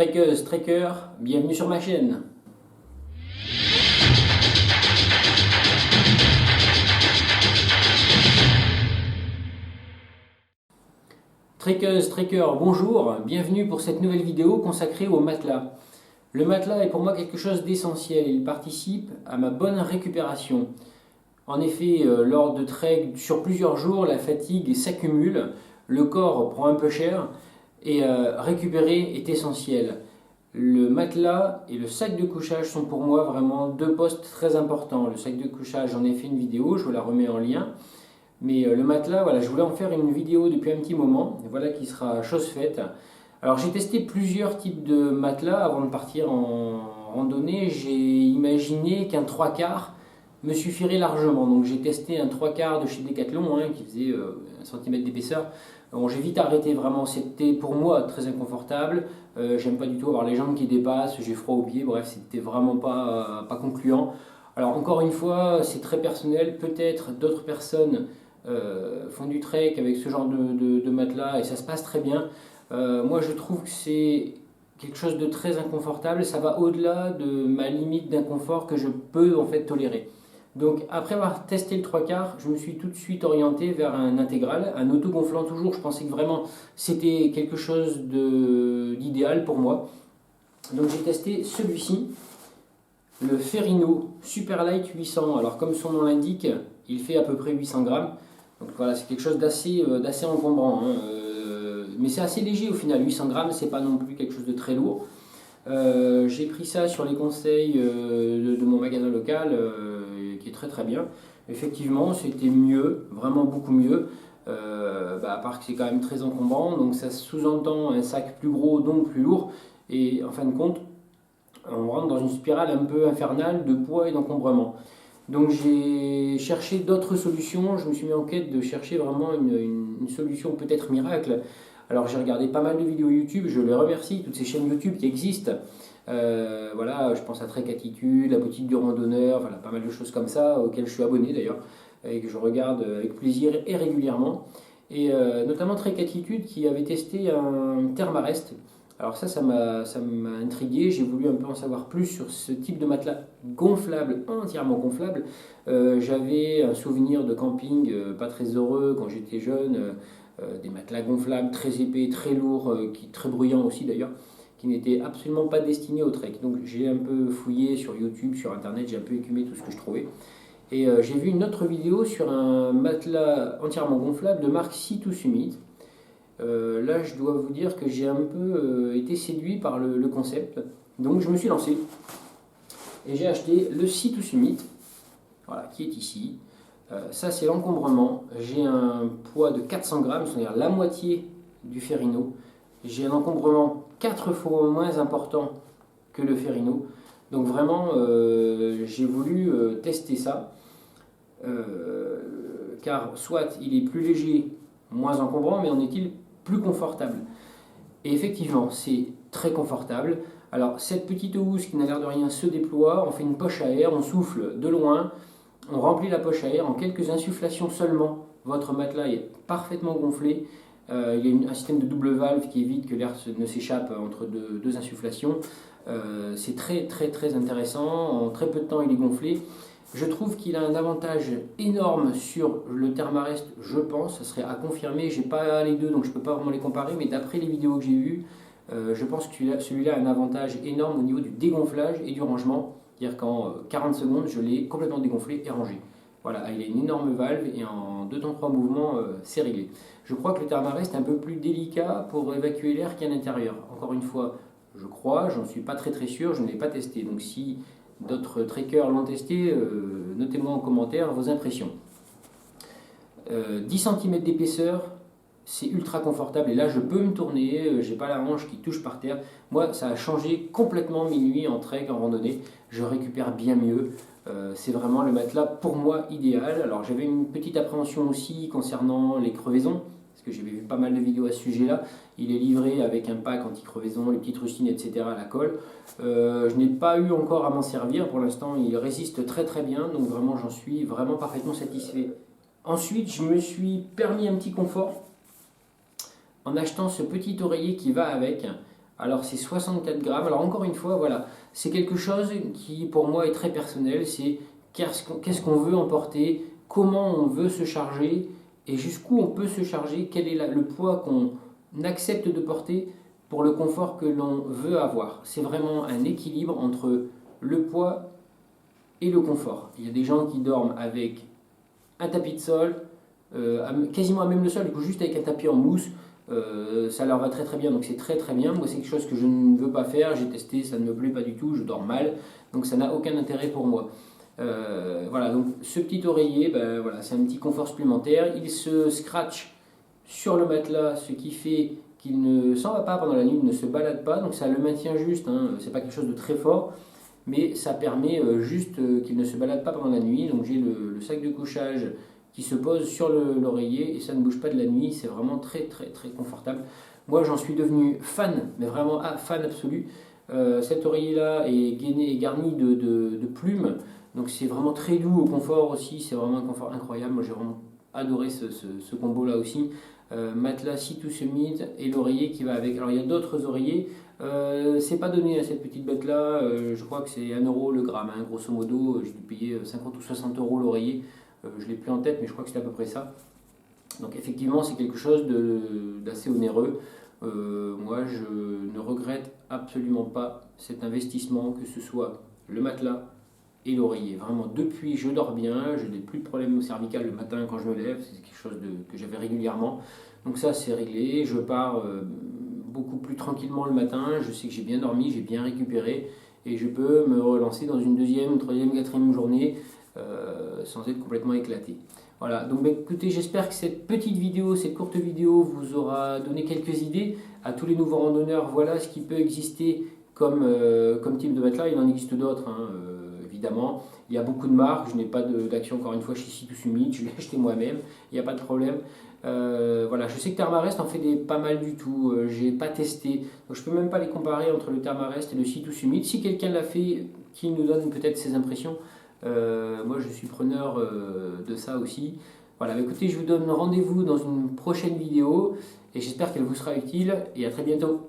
Trekkeuses, trekkers, bienvenue sur ma chaîne. Trekkeuses, trekkers, bonjour, bienvenue pour cette nouvelle vidéo consacrée au matelas. Le matelas est pour moi quelque chose d'essentiel, il participe à ma bonne récupération. En effet, lors de treks sur plusieurs jours, la fatigue s'accumule, le corps prend un peu cher et récupérer est essentiel. Le matelas et le sac de couchage sont pour moi vraiment deux postes très importants. Le sac de couchage, j'en ai fait une vidéo, je vous la remets en lien. Mais le matelas, voilà, je voulais en faire une vidéo depuis un petit moment, et voilà qui sera chose faite. Alors j'ai testé plusieurs types de matelas avant de partir en randonnée. J'ai imaginé qu'un 3/4 me suffirait largement. Donc j'ai testé un 3/4 de chez Decathlon qui faisait 1 cm d'épaisseur. Bon, j'ai vite arrêté, vraiment c'était pour moi très inconfortable. J'aime pas du tout avoir les jambes qui dépassent, j'ai froid aux pieds, bref c'était vraiment pas concluant. Alors encore une fois, c'est très personnel, peut-être d'autres personnes font du trek avec ce genre de matelas et ça se passe très bien. Moi je trouve que c'est quelque chose de très inconfortable, ça va au-delà de ma limite d'inconfort que je peux en fait tolérer. Donc après avoir testé le 3/4, je me suis tout de suite orienté vers un intégral, un autogonflant toujours. Je pensais que vraiment c'était quelque chose d'idéal pour moi. Donc j'ai testé celui-ci, le Ferrino Superlight 800. Alors comme son nom l'indique, il fait à peu près 800 grammes. Donc voilà, c'est quelque chose d'assez encombrant. Mais c'est assez léger au final, 800 grammes, c'est pas non plus quelque chose de très lourd. J'ai pris ça sur les conseils de mon magasin local, qui est très très bien. Effectivement, c'était mieux, vraiment beaucoup mieux. À part que c'est quand même très encombrant, donc ça sous-entend un sac plus gros, donc plus lourd. Et en fin de compte, on rentre dans une spirale un peu infernale de poids et d'encombrement. Donc j'ai cherché d'autres solutions, je me suis mis en quête de chercher vraiment une solution peut-être miracle. Alors j'ai regardé pas mal de vidéos YouTube, je les remercie, toutes ces chaînes YouTube qui existent. Voilà, je pense à Trek Attitude, La Boutique du Randonneur, voilà, pas mal de choses comme ça, auxquelles je suis abonné d'ailleurs, et que je regarde avec plaisir et régulièrement. Et notamment Trek Attitude qui avait testé un Thermarest. Alors ça m'a intrigué, j'ai voulu un peu en savoir plus sur ce type de matelas gonflable, entièrement gonflable. J'avais un souvenir de camping pas très heureux quand j'étais jeune, des matelas gonflables très épais, très lourds, très bruyants aussi d'ailleurs, qui n'étaient absolument pas destinés au trek. Donc j'ai un peu fouillé sur YouTube, sur internet, j'ai un peu écumé tout ce que je trouvais. Et j'ai vu une autre vidéo sur un matelas entièrement gonflable de marque Sea2Summit. Là, je dois vous dire que j'ai un peu été séduit par le concept. Donc, je me suis lancé et j'ai acheté le Sea2Summit, voilà, qui est ici. Ça, c'est l'encombrement. J'ai un poids de 400 grammes, c'est-à-dire la moitié du Ferrino. J'ai un encombrement 4 fois moins important que le Ferrino. Donc, vraiment, j'ai voulu tester ça. Car soit il est plus léger, moins encombrant, mais en est-il plus confortable. Et effectivement, c'est très confortable. Alors, cette petite housse qui n'a l'air de rien se déploie, on fait une poche à air, on souffle de loin, on remplit la poche à air en quelques insufflations seulement. Votre matelas est parfaitement gonflé. Il y a un système de double valve qui évite que l'air ne s'échappe entre deux insufflations. C'est très très très intéressant. En très peu de temps, il est gonflé. Je trouve qu'il a un avantage énorme sur le Thermarest, je pense, ça serait à confirmer, j'ai pas les deux donc je peux pas vraiment les comparer, mais d'après les vidéos que j'ai vues, je pense que celui-là a un avantage énorme au niveau du dégonflage et du rangement, c'est-à-dire qu'en 40 secondes, je l'ai complètement dégonflé et rangé. Voilà, il a une énorme valve et en 2 temps 3 mouvements, c'est réglé. Je crois que le Thermarest est un peu plus délicat pour évacuer l'air qu'à l'intérieur. Encore une fois, je crois, j'en suis pas très très sûr, je ne l'ai pas testé, donc si d'autres trekkers l'ont testé, notez-moi en commentaire vos impressions. 10 cm d'épaisseur, c'est ultra confortable et là je peux me tourner, j'ai pas la hanche qui touche par terre. Moi ça a changé complètement mes nuits en trek, en randonnée, je récupère bien mieux. C'est vraiment le matelas pour moi idéal. Alors j'avais une petite appréhension aussi concernant les crevaisons, parce que j'avais vu pas mal de vidéos à ce sujet-là. Il est livré avec un pack anti-crevaison, les petites rustines, etc. à la colle. Je n'ai pas eu encore à m'en servir. Pour l'instant, il résiste très très bien. Donc vraiment, j'en suis vraiment parfaitement satisfait. Ensuite, je me suis permis un petit confort en achetant ce petit oreiller qui va avec. Alors c'est 64 grammes. Alors encore une fois, voilà, c'est quelque chose qui pour moi est très personnel. C'est qu'est-ce qu'on veut emporter, comment on veut se charger et jusqu'où on peut se charger, quel est le poids qu'on accepte de porter pour le confort que l'on veut avoir. C'est vraiment un équilibre entre le poids et le confort. Il y a des gens qui dorment avec un tapis de sol, quasiment à même le sol, du coup juste avec un tapis en mousse, ça leur va très très bien, donc c'est très très bien. Moi c'est quelque chose que je ne veux pas faire, j'ai testé, ça ne me plaît pas du tout, je dors mal, donc ça n'a aucun intérêt pour moi. Voilà, donc ce petit oreiller, ben, voilà, c'est un petit confort supplémentaire. Il se scratch sur le matelas, ce qui fait qu'il ne s'en va pas pendant la nuit, il ne se balade pas, donc ça le maintient juste, hein, c'est pas quelque chose de très fort, mais ça permet juste qu'il ne se balade pas pendant la nuit. Donc j'ai le sac de couchage qui se pose sur l'oreiller et ça ne bouge pas de la nuit, c'est vraiment très très très confortable. Moi j'en suis devenu fan, mais vraiment fan absolu. Cet oreiller là est gainé et garni de plumes, donc c'est vraiment très doux au confort aussi, c'est vraiment un confort incroyable. Moi j'ai vraiment adoré ce combo là aussi. Matelas Sea2 Summit et l'oreiller qui va avec. Alors il y a d'autres oreillers, c'est pas donné à cette petite bête là, je crois que c'est 1 € le gramme, hein, grosso modo, j'ai dû payer 50 ou 60 € l'oreiller, je l'ai plus en tête mais je crois que c'est à peu près ça. Donc effectivement c'est quelque chose d'assez onéreux. Moi je ne regrette absolument pas cet investissement, que ce soit le matelas et l'oreiller. Vraiment, depuis, je dors bien, je n'ai plus de problème au cervical le matin quand je me lève, c'est quelque chose que j'avais régulièrement. Donc ça, c'est réglé. Je pars beaucoup plus tranquillement le matin, je sais que j'ai bien dormi, j'ai bien récupéré, et je peux me relancer dans une deuxième, troisième, quatrième journée sans être complètement éclaté. Voilà, donc bah, écoutez, j'espère que cette petite vidéo, cette courte vidéo vous aura donné quelques idées à tous les nouveaux randonneurs. Voilà ce qui peut exister comme type de matelas. Il en existe d'autres, hein, évidemment. Il y a beaucoup de marques, je n'ai pas d'action encore une fois chez Sea2 Summit, je l'ai acheté moi-même, il n'y a pas de problème. Voilà, je sais que Thermarest en fait pas mal du tout, j'ai pas testé, donc je peux même pas les comparer entre le Thermarest et le Sea2 Summit. Si quelqu'un l'a fait, qu'il nous donne peut-être ses impressions, moi je suis preneur de ça aussi. Voilà, écoutez, je vous donne rendez-vous dans une prochaine vidéo et j'espère qu'elle vous sera utile et à très bientôt.